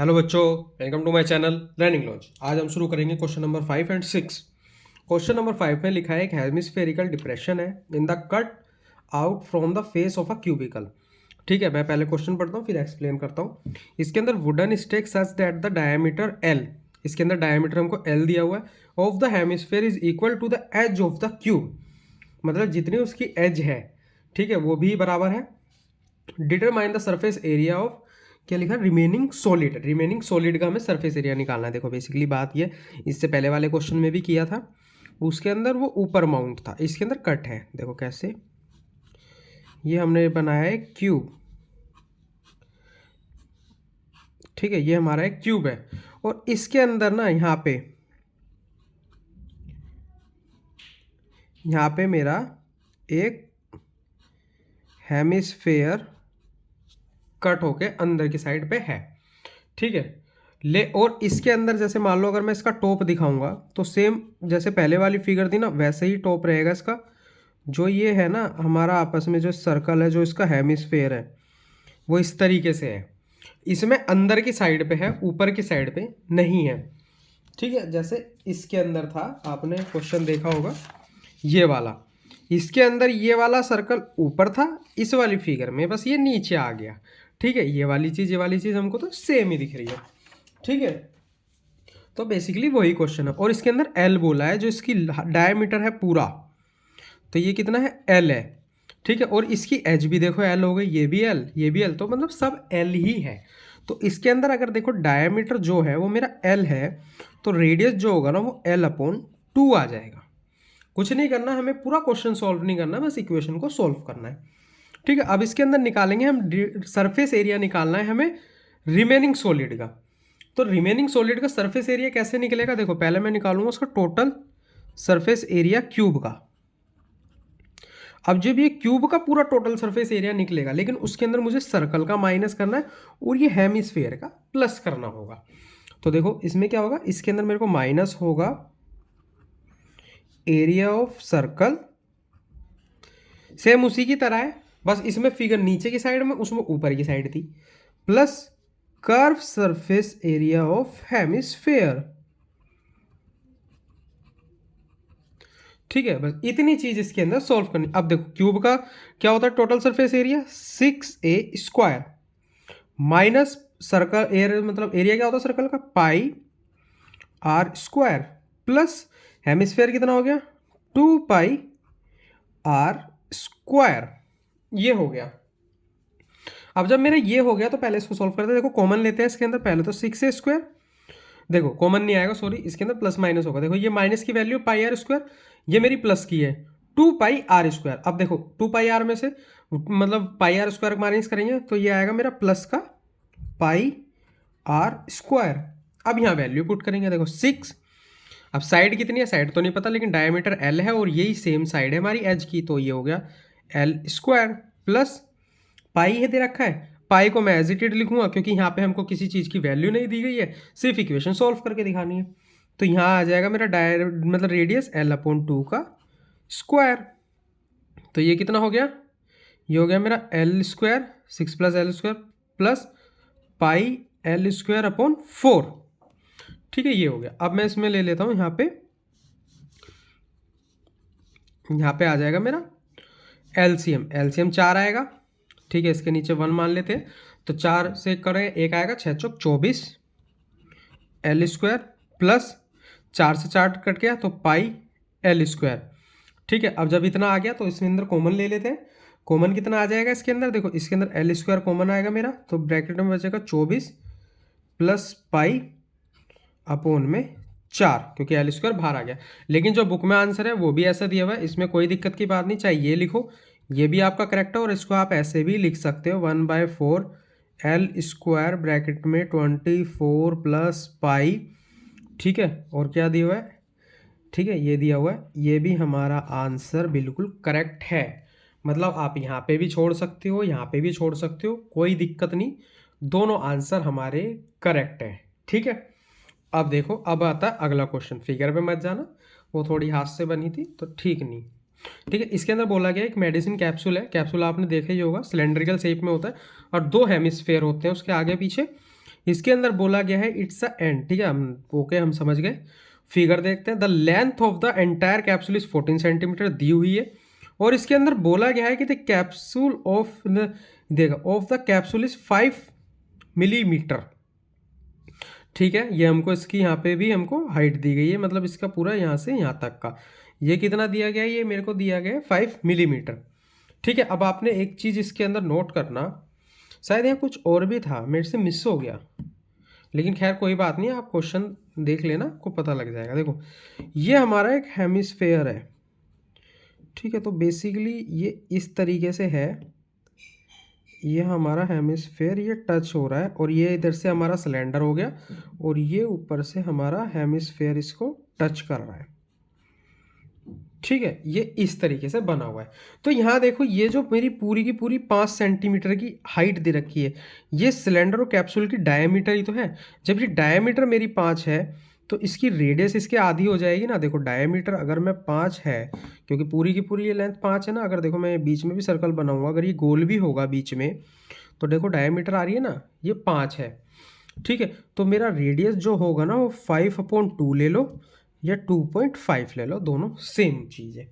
Hello बच्चों, welcome to my channel learning launch. आज हम शुरू करेंगे question number 5 and 6। Question number 5 में लिखा है एक हेमिस्फेरिकल डिप्रेशन है in the cut out from the face of a cubical. ठीक है, मैं पहले क्वेश्चन पढ़ता हूँ फिर एक्सप्लेन करता हूँ। इसके अंदर wooden stake such that the diameter L, इसके अंदर डायमीटर हमको एल दिया हुआ है, of the hemisphere is equal to the edge of the cube. मतलब जितनी उसकी एज है, ठीक है, वो भी बराबर है। Determine the surface area of, क्या लिखा, रिमेनिंग सॉलिड। रिमेनिंग सॉलिड का हमें सरफेस एरिया निकालना है। देखो बेसिकली बात ये, इससे पहले वाले क्वेश्चन में भी किया था, उसके अंदर वो ऊपर माउंट था, इसके अंदर कट है। देखो कैसे, ये हमने बनाया है क्यूब, ठीक है, ये हमारा एक क्यूब है और इसके अंदर ना यहाँ पे मेरा एक हेमिस्फेयर कट होके अंदर की साइड पे है, ठीक है। ले और इसके अंदर जैसे मान लो अगर मैं इसका टॉप दिखाऊंगा तो सेम जैसे पहले वाली फिगर थी ना, वैसे ही टॉप रहेगा इसका। जो ये है ना हमारा आपस में जो सर्कल है, जो इसका हेमिस्फेयर है, वो इस तरीके से है। इसमें अंदर की साइड पे है, ऊपर की साइड पे नहीं है, ठीक है। जैसे इसके अंदर था, आपने क्वेश्चन देखा होगा ये वाला, इसके अंदर ये वाला सर्कल ऊपर था, इस वाली फिगर में बस ये नीचे आ गया, ठीक है। ये वाली चीज़ हमको तो सेम ही दिख रही है, ठीक है। तो बेसिकली वही क्वेश्चन है और इसके अंदर एल बोला है, जो इसकी डायमीटर है पूरा, तो ये कितना है, एल है, ठीक है। और इसकी एज भी देखो एल हो गई, ये भी एल, ये भी एल, तो मतलब सब एल ही है। तो इसके अंदर अगर देखो डायमीटर जो है वो मेरा एल है, तो रेडियस जो होगा ना वो एल अपॉन 2 आ जाएगा। कुछ नहीं करना, हमें पूरा क्वेश्चन सॉल्व नहीं करना, बस इक्वेशन को सॉल्व करना है, ठीक है। अब इसके अंदर निकालेंगे हम सरफेस एरिया, निकालना है हमें रिमेनिंग सॉलिड का। तो रिमेनिंग सॉलिड का सरफेस एरिया कैसे निकलेगा, देखो पहले मैं निकालूंगा उसका टोटल सरफेस एरिया क्यूब का। अब जब ये क्यूब का पूरा टोटल सरफेस एरिया निकलेगा, लेकिन उसके अंदर मुझे सर्कल का माइनस करना है और ये हेमिस्फेयर का प्लस करना होगा। तो देखो इसमें क्या होगा, इसके अंदर मेरे को माइनस होगा एरिया ऑफ सर्कल, सेम उसी की तरह है, बस इसमें फिगर नीचे की साइड में, उसमें ऊपर की साइड थी, plus curve surface area of hemisphere, ठीक है। बस इतनी चीज इसके अंदर सॉल्व करनी। अब देखो क्यूब का क्या होता है total surface area, 6a² minus circle area, मतलब एरिया क्या होता है सर्कल का, πr² प्लस हेमिस्फेयर कितना हो गया, 2πr², ये हो गया। अब जब मेरा ये हो गया तो पहले इसको सॉल्व करते हैं। देखो कॉमन लेते हैं इसके अंदर, पहले तो 6a², देखो कॉमन नहीं आएगा, सॉरी, इसके अंदर प्लस माइनस होगा। देखो ये माइनस की वैल्यू πr², ये मेरी प्लस की है 2πr²। अब देखो 2πr में से मतलब πr² माइनस करेंगे तो ये आएगा मेरा प्लस का πr²। अब यहाँ वैल्यू पुट करेंगे, देखो 6। अब साइड कितनी है, साइड तो नहीं पता, लेकिन डायमीटर एल है और यही सेम साइड है हमारी एज की, तो ये हो गया l² प्लस पाई है दे रखा है, पाई को मैं एज इट इज लिखूंगा क्योंकि यहाँ पे हमको किसी चीज़ की वैल्यू नहीं दी गई है, सिर्फ इक्वेशन सॉल्व करके दिखानी है। तो यहाँ आ जाएगा मेरा मतलब रेडियस l/2 का स्क्वायर। तो ये कितना हो गया, ये हो गया मेरा l², 6 + l² प्लस πl²/4, ठीक है, ये हो गया। अब मैं इसमें ले लेता हूँ, यहाँ पे आ जाएगा मेरा एलसीएम, 4 आएगा, ठीक है। इसके नीचे 1 मान लेते हैं, तो 4 से करें, एक आएगा 6 चौक 24 l² प्लस 4 से 4 कट गया तो πl², ठीक है। अब जब इतना आ गया तो इसके अंदर कॉमन ले लेते हैं। कॉमन कितना आ जाएगा इसके अंदर, देखो इसके अंदर l² कॉमन आएगा मेरा, तो ब्रैकेट में बचेगा 24 प्लस π/4, क्योंकि l² बाहर आ गया। लेकिन जो बुक में आंसर है वो भी ऐसा दिया हुआ है, इसमें कोई दिक्कत की बात नहीं, चाहे ये लिखो, ये भी आपका करेक्ट है, और इसको आप ऐसे भी लिख सकते हो 1/4 l² ब्रैकेट में 24 प्लस पाई, ठीक है। और क्या दिया हुआ है, ठीक है, ये दिया हुआ है, ये भी हमारा आंसर बिल्कुल करेक्ट है। मतलब आप यहाँ पे भी छोड़ सकते हो, यहाँ पे भी छोड़ सकते हो, कोई दिक्कत नहीं, दोनों आंसर हमारे करेक्ट है, ठीक है। अब देखो, अब आता है अगला क्वेश्चन, फिगर पे मत जाना, वो थोड़ी हाथ से बनी थी तो ठीक नहीं, ठीक है। इसके अंदर बोला गया एक मेडिसिन कैप्सूल है, कैप्सूल आपने देखा ही होगा, सिलेंड्रिकल शेप में होता है और 2 हेमिस्फेयर होते हैं उसके आगे पीछे। इसके अंदर बोला गया है इट्स अ एंड, ठीक है, हम ओके हम समझ गए। फिगर देखते हैं। The length of the entire capsule is 14 centimetre दी हुई है, और इसके अंदर बोला गया है कि द कैप्सूल ऑफ द देखा of the capsule is 5 millimetre, ठीक है। ये हमको इसकी यहाँ पे भी हमको हाइट दी गई है, मतलब इसका पूरा यहाँ से यहाँ तक का ये कितना दिया गया है, ये मेरे को दिया गया है 5 मिलीमीटर, ठीक है। अब आपने एक चीज़ इसके अंदर नोट करना, शायद यहाँ कुछ और भी था मेरे से मिस हो गया, लेकिन खैर कोई बात नहीं, आप क्वेश्चन देख लेना, आपको पता लग जाएगा। देखो ये हमारा एक हेमिस्फेयर है, ठीक है, तो बेसिकली ये इस तरीके से है, ये हमारा हेमिस्फेयर ये टच हो रहा है, और ये इधर से हमारा सिलेंडर हो गया, और ये ऊपर से हमारा हेमिस्फेयर इसको टच कर रहा है, ठीक है। ये इस तरीके से बना हुआ है। तो यहाँ देखो ये जो मेरी पूरी की पूरी 5 सेंटीमीटर की हाइट दे रखी है, ये सिलेंडर और कैप्सूल की डायमीटर ही तो है। जब ये डायमीटर मेरी 5 है तो इसकी रेडियस इसके आधी हो जाएगी ना। देखो डायमीटर अगर मैं 5 है, क्योंकि पूरी की पूरी ये लेंथ 5 है ना, अगर देखो मैं बीच में भी सर्कल बनाऊंगा, अगर ये गोल भी होगा बीच में, तो देखो डायमीटर आ रही है ना, ये 5 है, ठीक है। तो मेरा रेडियस जो होगा ना वो 5/2 ले लो या 2.5 ले लो, दोनों सेम चीज़ है,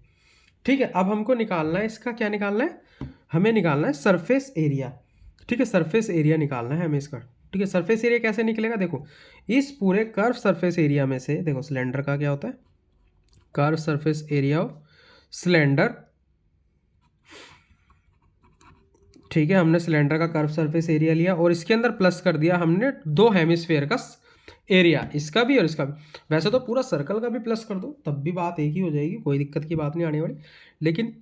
ठीक है। अब हमको निकालना है इसका, क्या निकालना है, हमें निकालना है सरफेस एरिया, ठीक है। सरफेस एरिया निकालना है हमें इसका, ठीक है। सरफेस एरिया कैसे निकलेगा, देखो इस पूरे कर्व सरफेस एरिया में से, देखो सिलेंडर का क्या होता है, curve surface area of cylinder, ठीक है। हमने सिलेंडर का कर्व सरफेस एरिया लिया, और इसके अंदर प्लस कर दिया हमने दो हेमिस्फेयर का एरिया, इसका भी और इसका भी। वैसे तो पूरा सर्कल का भी प्लस कर दो तब भी बात एक ही हो जाएगी, कोई दिक्कत की बात नहीं आने वाली, लेकिन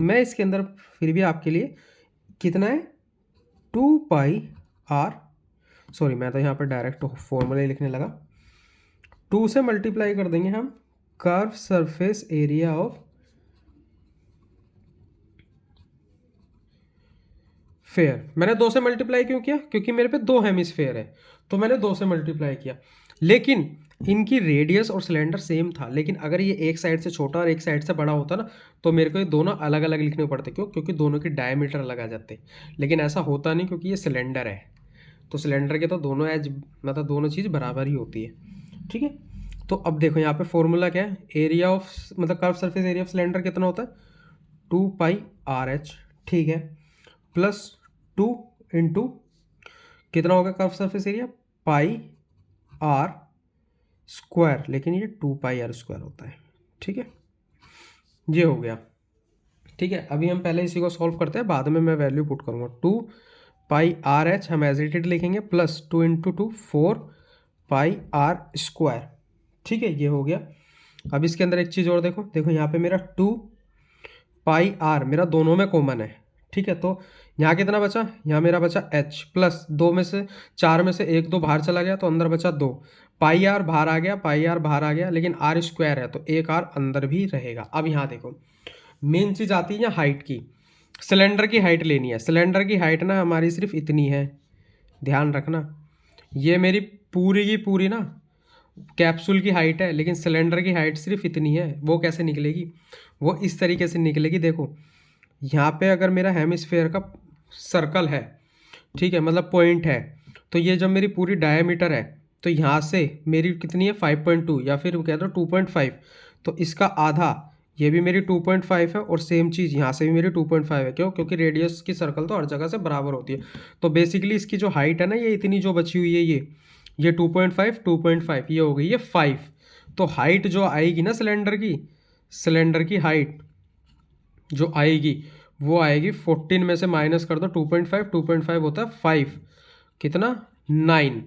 मैं इसके अंदर फिर भी आपके लिए कितना है 2πr, सॉरी मैं तो यहाँ पर डायरेक्ट फॉर्मूला लिखने लगा, 2 से मल्टीप्लाई कर देंगे हम curve surface area of fair. मैंने 2 से मल्टीप्लाई क्यों किया, क्योंकि मेरे पे 2 हेमिस्फेयर है, तो मैंने 2 से मल्टीप्लाई किया। लेकिन इनकी रेडियस और सिलेंडर सेम था, लेकिन अगर ये एक साइड से छोटा और एक साइड से बड़ा होता ना, तो मेरे को ये दोनों अलग अलग लिखने पड़ते। क्यों, क्योंकि दोनों की डायमीटर अलग आ जाते। लेकिन ऐसा होता नहीं, क्योंकि ये सिलेंडर है, तो सिलेंडर के तो दोनों एज मतलब दोनों चीज़ बराबर ही होती है, ठीक है। तो अब देखो यहाँ पे फॉर्मूला क्या है, एरिया ऑफ मतलब curve surface area of cylinder कितना होता है 2πRH, ठीक है, प्लस 2 इंटू कितना होगा curve surface area πr square, लेकिन ये 2πr स्क्वायर होता है, ठीक है। ये हो गया, ठीक है। अभी हम पहले इसी को सॉल्व करते हैं, बाद में मैं वैल्यू पुट करूँगा। 2πRH हम एज इट इज लिखेंगे, प्लस 2 इंटू 2 4πr स्क्वायर, ठीक है। ये हो गया। अब इसके अंदर एक चीज़ और देखो, देखो यहाँ पे मेरा 2πr मेरा दोनों में कॉमन है, ठीक है। तो यहाँ कितना बचा, यहाँ मेरा बचा h, प्लस 2 में से 4 में से 1 2 बाहर चला गया, तो अंदर बचा 2, πr बाहर आ गया, πr बाहर आ गया, लेकिन r स्क्वायर है तो एक r अंदर भी रहेगा। अब यहाँ देखो मेन चीज़ आती है यहाँ हाइट की, सिलेंडर की हाइट लेनी है। सिलेंडर की हाइट ना हमारी सिर्फ इतनी है, ध्यान रखना, ये मेरी पूरी की पूरी ना कैप्सूल की हाइट है, लेकिन सिलेंडर की हाइट सिर्फ इतनी है। वो कैसे निकलेगी, वो इस तरीके से निकलेगी। देखो यहाँ पे अगर मेरा हेमिस्फेयर का सर्कल है, ठीक है, मतलब पॉइंट है, तो ये जब मेरी पूरी डायमीटर है, तो यहाँ से मेरी कितनी है 5.2, या फिर कह दो 2.5, तो इसका आधा ये भी मेरी 2.5 है, और सेम चीज़ यहाँ से भी मेरी 2.5 है। क्यों, क्योंकि रेडियस की सर्कल तो हर जगह से बराबर होती है। तो बेसिकली इसकी जो हाइट है ना, ये इतनी जो बची हुई है, ये 2.5 ये हो गई है 5। तो हाइट जो आएगी ना सिलेंडर की हाइट जो आएगी वो आएगी 14 में से माइनस कर दो 2.5 होता है 5, कितना 9।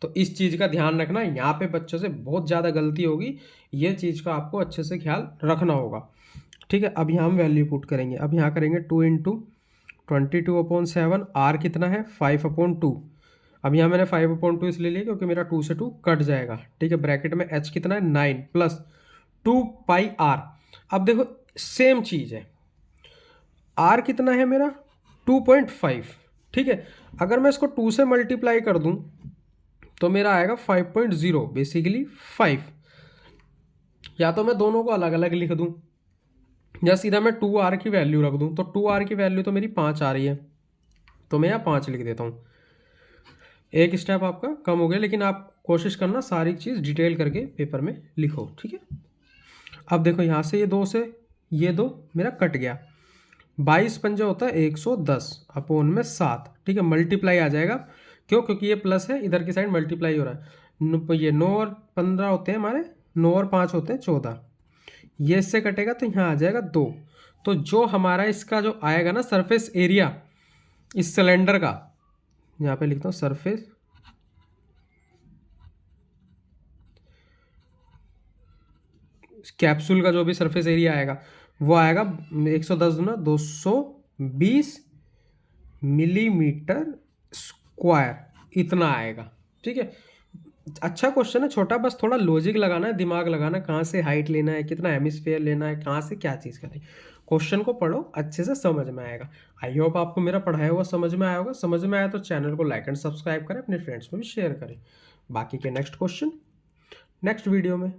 तो इस चीज़ का ध्यान रखना, यहाँ पे बच्चों से बहुत ज़्यादा गलती होगी, ये चीज़ का आपको अच्छे से ख्याल रखना होगा, ठीक है। अब यहाँ हम वैल्यू पुट करेंगे, अब यहाँ करेंगे 2 इंटू 22/7, आर कितना है 5/2। अब यहाँ मैंने 5/2 इसलिए लिया क्योंकि मेरा 2 से 2 कट जाएगा, ठीक है। ब्रैकेट में h कितना है 9 प्लस 2πr। अब देखो सेम चीज़ है, r कितना है मेरा 2.5, ठीक है। अगर मैं इसको 2 से मल्टीप्लाई कर दूं तो मेरा आएगा 5.0, बेसिकली 5। या तो मैं दोनों को अलग अलग लिख दूं, या सीधा मैं 2r की वैल्यू रख दूं। तो 2r की वैल्यू तो मेरी 5 आ रही है, तो मैं यहाँ 5 लिख देता हूँ। एक स्टेप आपका कम हो गया, लेकिन आप कोशिश करना सारी चीज़ डिटेल करके पेपर में लिखो, ठीक है। अब देखो यहाँ से ये 2 मेरा कट गया, 22 पंजा होता है 110 अपोन में 7, ठीक है, मल्टीप्लाई आ जाएगा। क्यों? क्योंकि ये प्लस है, इधर की साइड मल्टीप्लाई हो रहा है। ये 9 और 15 होते हैं हमारे, 9 और 5 होते हैं 14, ये इससे कटेगा तो यहाँ आ जाएगा 2। तो जो हमारा इसका जो आएगा ना सरफेस एरिया इस सिलेंडर का, यहाँ पे लिखता हूँ सरफेस कैप्सूल का जो भी सरफेस एरिया आएगा वो आएगा 110 गुना 220 मिलीमीटर स्क्वायर, इतना आएगा, ठीक है। अच्छा क्वेश्चन है, छोटा, बस थोड़ा लॉजिक लगाना है, दिमाग लगाना है, कहाँ से हाइट लेना है, कितना हेमिस्फीयर लेना है, कहाँ से क्या चीज़ करनी। क्वेश्चन को पढ़ो, अच्छे से समझ में आएगा। आई होप आपको मेरा पढ़ाया हुआ समझ में आया होगा। समझ में आया तो चैनल को लाइक एंड सब्सक्राइब करें, अपने फ्रेंड्स में भी शेयर करें। बाकी के नेक्स्ट क्वेश्चन नेक्स्ट वीडियो में।